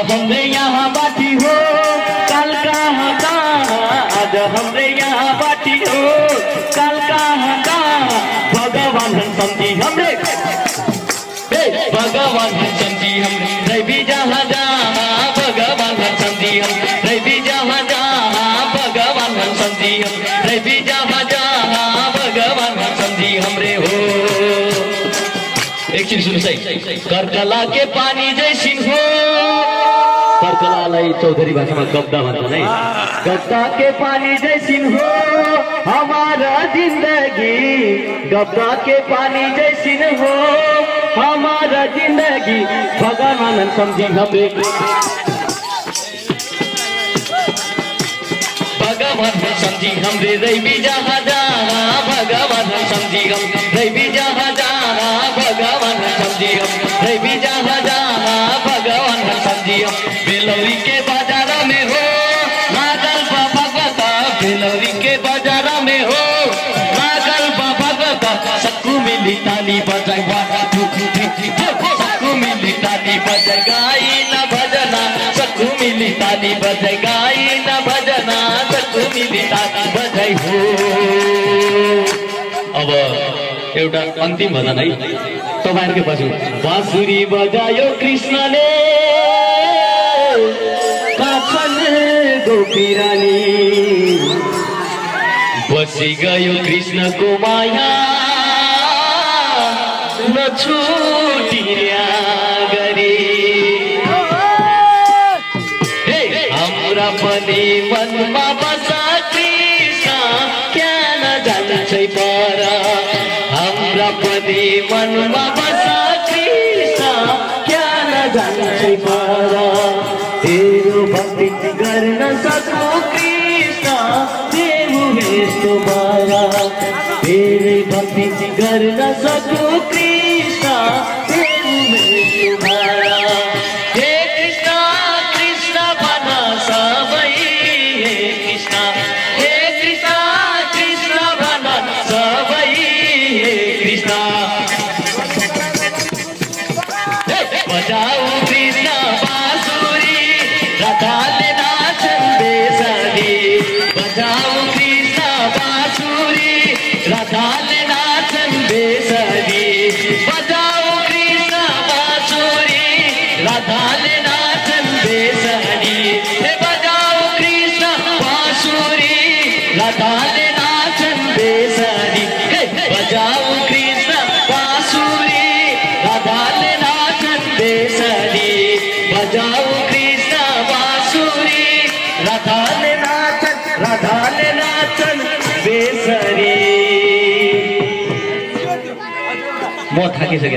हमरे यहाँ बाटी हो कल कहाँ कहाँ, आज हमरे यहाँ बाटी हो कल कहाँ कहाँ। भगवान हन समझी हमरे भगवान हन समझी हमरे रवि जहाँ जहाँ। भगवान हन समझी हम रवि जहाँ जहाँ। भगवान हन समझी हम रवि जहाँ जहाँ। भगवान हन समझी हमरे हो। एकछिन सुन्नुस् है। कर्कला के पानी जैसिन हो। कर्कलालाई चौधरी भाषामा गब्दा भन्छन् है। गब्दा के पानी जैसिन हो हमारा जिंदगी। गब्दा के पानी जैसिन हो हमारा जिंदगी। भगवान समझी हमरे भगवान समझी हमरे रवि जहाँ जहाँ। भगवान समझी हम रवि जहाँ जहाँ। भगवान समझी हम रवि जहाँ जहाँ। भगवान समझी हम बेलौरी के बाजार में हो नागल बाबा का। बेलौरी के बाजार में हो नागल बाबा का। सबको मिली ताली बजाई सबको मिली ताली बजाई गाई न भजना। सबको मिली ताली बजाई गाई न भजना। सबको मिली ताली बजाई हो। अब एउटा अन्तिम भजन है तपाईहरुकै पछि। बाँसुरी बजायो कृष्णले काछन गोपी रानी। बसी गयो कृष्णको माया नछुटिया गरी। हाम्रा पनि मनमा बसा कृष्ण क्या न जान्छ पर। हाम्रा पनि मनमा बसा कृष्ण क्या न जान्छ पर। तेरो भक्ति गर्न सक्नु कृष्ण देऊ यस्तो माया। तेरै भक्ति गर्न सक्नु कृष्ण देऊ यस्तो माया। हे कृष्ण कृष्ण भन सबै। हे कृष्ण हे कृष्ण कृष्ण भन सबै। हे कृष्ण बजाऊ कृष्ण बाँसुरी राधाले नाचन बेसरी। बजाऊ कृष्ण बाँसुरी राधाले नाचन बेसरी। बजाऊ कृष्ण बाँसुरी राधाले नाचन बेसरी। हे बजाऊ कृष्ण बाँसुरी राधाले नाचन बेसरी। हे बजाऊ कृष्ण बाँसुरी राधाले नाचन बेसरी। बजाऊ कृष्ण बाँसुरी राधाले नाचन बेसरी। म थाकिसकेँ।